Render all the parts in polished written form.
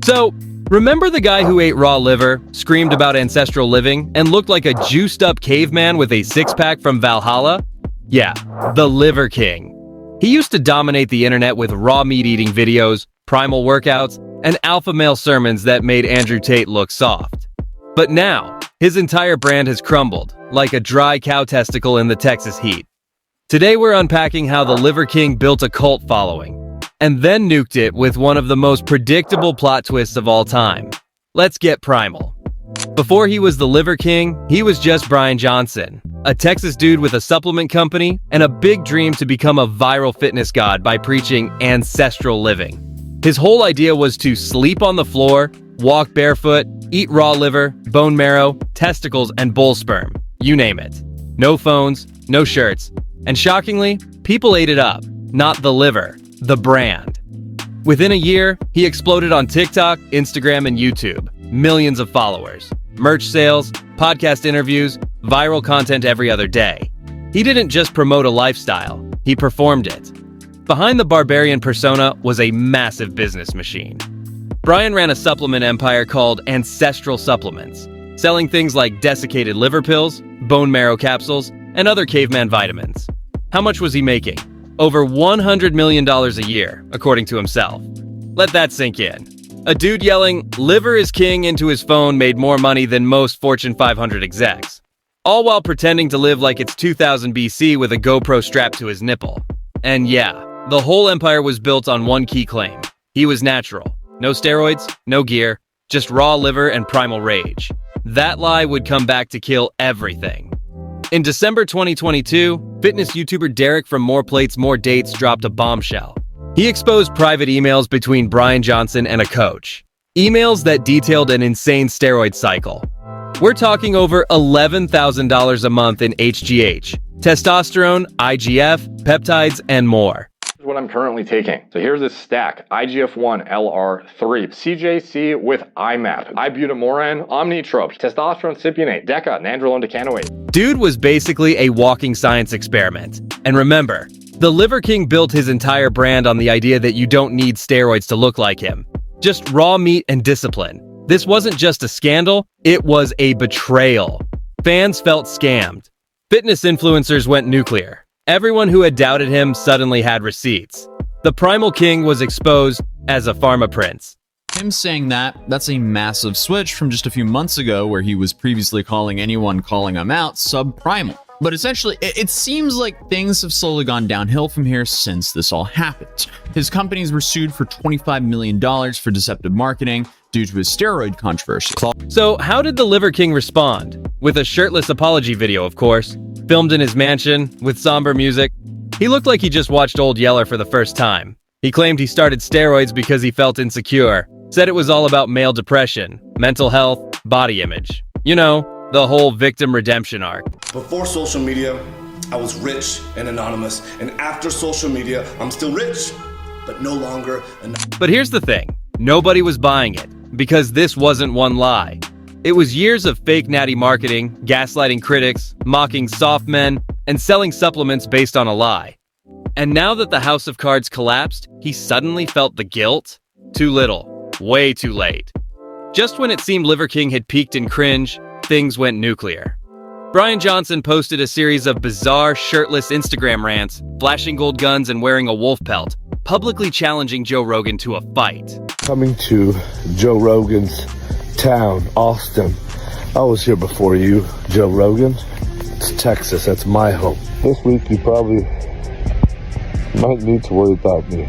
So, remember the guy who ate raw liver, screamed about ancestral living, and looked like a juiced-up caveman with a six-pack from Valhalla? Yeah, the Liver King. He used to dominate the internet with raw meat-eating videos, primal workouts, and alpha male sermons that made Andrew Tate look soft. But now, his entire brand has crumbled, like a dry cow testicle in the Texas heat. Today we're unpacking how the Liver King built a cult following, and then nuked it with one of the most predictable plot twists of all time. Let's get primal. Before he was the Liver King, he was just Brian Johnson, a Texas dude with a supplement company and a big dream to become a viral fitness god by preaching ancestral living. His whole idea was to sleep on the floor, walk barefoot, eat raw liver, bone marrow, testicles, and bull sperm. You name it. No phones, no shirts. And shockingly, people ate it up. Not the liver, the brand. Within a year, he exploded on TikTok, Instagram, and YouTube. Millions of followers, merch sales, podcast interviews, viral content every other day. He didn't just promote a lifestyle, he performed it. Behind the barbarian persona was a massive business machine. Brian ran a supplement empire called Ancestral Supplements, selling things like desiccated liver pills, bone marrow capsules, and other caveman vitamins. How much was he making? Over $100 million a year, according to himself. Let that sink in. A dude yelling, "Liver is king" into his phone made more money than most Fortune 500 execs. All while pretending to live like it's 2000 BC with a GoPro strapped to his nipple. And yeah, the whole empire was built on one key claim. He was natural. No steroids, no gear, just raw liver and primal rage. That lie would come back to kill everything. In December 2022, fitness YouTuber Derek from More Plates, More Dates dropped a bombshell. He exposed private emails between Brian Johnson and a coach. Emails that detailed an insane steroid cycle. We're talking over $11,000 a month in HGH, testosterone, IGF, peptides, and more. What I'm currently taking. So here's this stack: IGF-1 LR3, CJC with IMAP, ibutamoren, omnitrope, testosterone cypionate, deca, nandrolone decanoate. Dude was basically a walking science experiment. And remember, the Liver King built his entire brand on the idea that you don't need steroids to look like him. Just raw meat and discipline. This wasn't just a scandal, it was a betrayal. Fans felt scammed. Fitness influencers went nuclear. Everyone who had doubted him suddenly had receipts. The Primal King was exposed as a pharma prince. Him saying that's a massive switch from just a few months ago where he was previously calling anyone calling him out subprimal. But essentially, it seems like things have slowly gone downhill from here since this all happened. His companies were sued for $25 million for deceptive marketing due to his steroid controversy. So how did the Liver King respond? With a shirtless apology video, of course, filmed in his mansion with somber music. He looked like he just watched Old Yeller for the first time. He claimed he started steroids because he felt insecure, said it was all about male depression, mental health, body image. You know, the whole victim redemption arc. Before social media, I was rich and anonymous, and after social media, I'm still rich, but no longer anonymous. But here's the thing, nobody was buying it, because this wasn't one lie. It was years of fake natty marketing, gaslighting critics, mocking soft men, and selling supplements based on a lie. And now that the house of cards collapsed, he suddenly felt the guilt? Too little, way too late. Just when it seemed Liver King had peaked in cringe, things went nuclear. Brian Johnson posted a series of bizarre, shirtless Instagram rants, flashing gold guns and wearing a wolf pelt, publicly challenging Joe Rogan to a fight. Coming to Joe Rogan's town, Austin. I was here before you, Joe Rogan. It's Texas, that's my home. This week you probably might need to worry about me.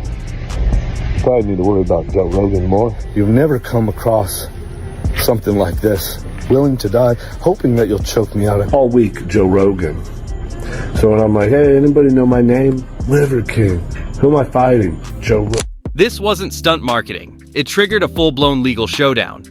Probably need to worry about Joe Rogan more. You've never come across something like this. Willing to die, hoping that you'll choke me out all week, Joe Rogan. So when I'm like, hey, anybody know my name? Liver King. Who am I fighting? Joe Rogan. This wasn't stunt marketing. It triggered a full-blown legal showdown.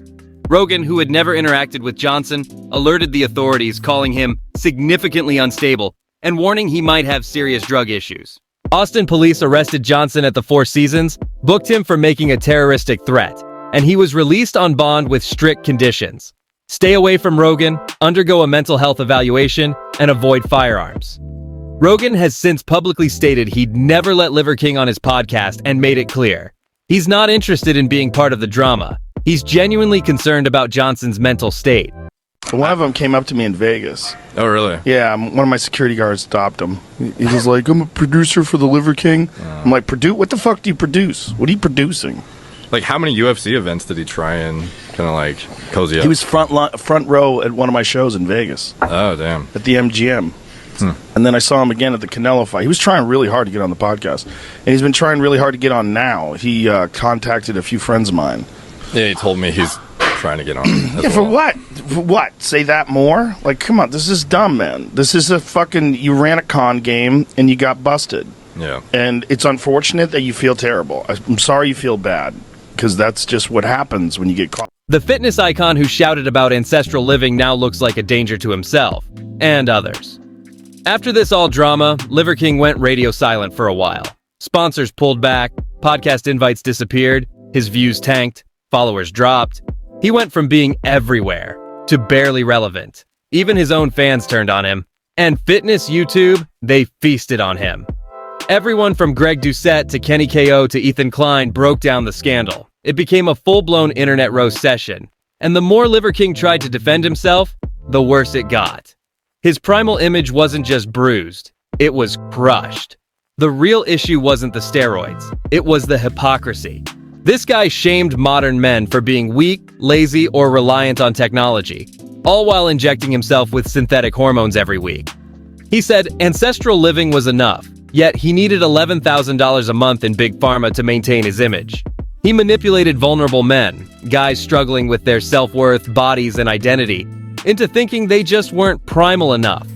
Rogan, who had never interacted with Johnson, alerted the authorities, calling him significantly unstable and warning he might have serious drug issues. Austin police arrested Johnson at the Four Seasons, booked him for making a terroristic threat, and he was released on bond with strict conditions. Stay away from Rogan, undergo a mental health evaluation, and avoid firearms. Rogan has since publicly stated he'd never let Liver King on his podcast and made it clear. He's not interested in being part of the drama. He's genuinely concerned about Johnson's mental state. One of them came up to me in Vegas. Oh, really? Yeah, one of my security guards stopped him. He was like, I'm a producer for the Liver King. I'm like, what the fuck do you produce? What are you producing? Like, how many UFC events did he try and kind of like cozy up? He was front row at one of my shows in Vegas. Oh, damn. At the MGM. And then I saw him again at the Canelo fight. He was trying really hard to get on the podcast. And he's been trying really hard to get on now. He contacted a few friends of mine. Yeah, he told me he's trying to get on. Yeah, for what? For what? Say that more? Like, come on, this is dumb, man. This is a fucking, you ran a con game and you got busted. Yeah. And it's unfortunate that you feel terrible. I'm sorry you feel bad, because that's just what happens when you get caught. The fitness icon who shouted about ancestral living now looks like a danger to himself and others. After this all drama, Liver King went radio silent for a while. Sponsors pulled back, podcast invites disappeared, his views tanked, followers dropped. He went from being everywhere to barely relevant. Even his own fans turned on him. And fitness YouTube, they feasted on him. Everyone from Greg Doucette to Kenny KO to Ethan Klein broke down the scandal. It became a full-blown internet roast session. And the more Liver King tried to defend himself, the worse it got. His primal image wasn't just bruised, it was crushed. The real issue wasn't the steroids, it was the hypocrisy. This guy shamed modern men for being weak, lazy, or reliant on technology, all while injecting himself with synthetic hormones every week. He said ancestral living was enough, yet he needed $11,000 a month in Big Pharma to maintain his image. He manipulated vulnerable men, guys struggling with their self-worth, bodies, and identity, into thinking they just weren't primal enough.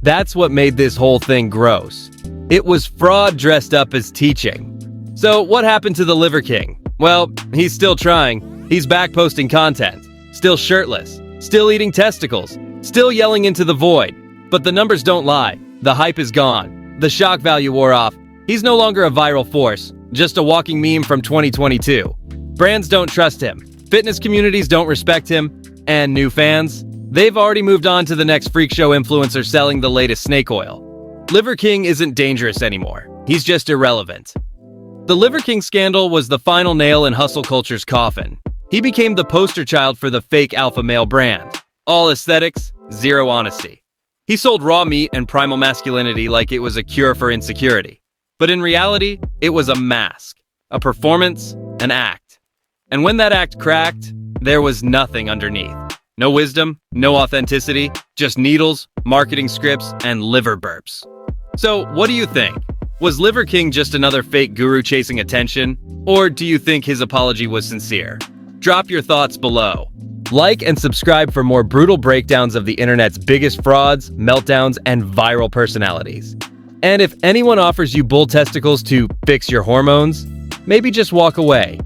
That's what made this whole thing gross. It was fraud dressed up as teaching. So what happened to the Liver King? Well, he's still trying. He's back posting content. Still shirtless. Still eating testicles. Still yelling into the void. But the numbers don't lie. The hype is gone. The shock value wore off. He's no longer a viral force. Just a walking meme from 2022. Brands don't trust him. Fitness communities don't respect him. And new fans? They've already moved on to the next freak show influencer selling the latest snake oil. Liver King isn't dangerous anymore. He's just irrelevant. The Liver King scandal was the final nail in hustle culture's coffin. He became the poster child for the fake alpha male brand. All aesthetics, zero honesty. He sold raw meat and primal masculinity like it was a cure for insecurity. But in reality, it was a mask, a performance, an act. And when that act cracked, there was nothing underneath. No wisdom, no authenticity, just needles, marketing scripts, and liver burps. So, what do you think? Was Liver King just another fake guru chasing attention? Or do you think his apology was sincere? Drop your thoughts below. Like and subscribe for more brutal breakdowns of the internet's biggest frauds, meltdowns, and viral personalities. And if anyone offers you bull testicles to fix your hormones, maybe just walk away.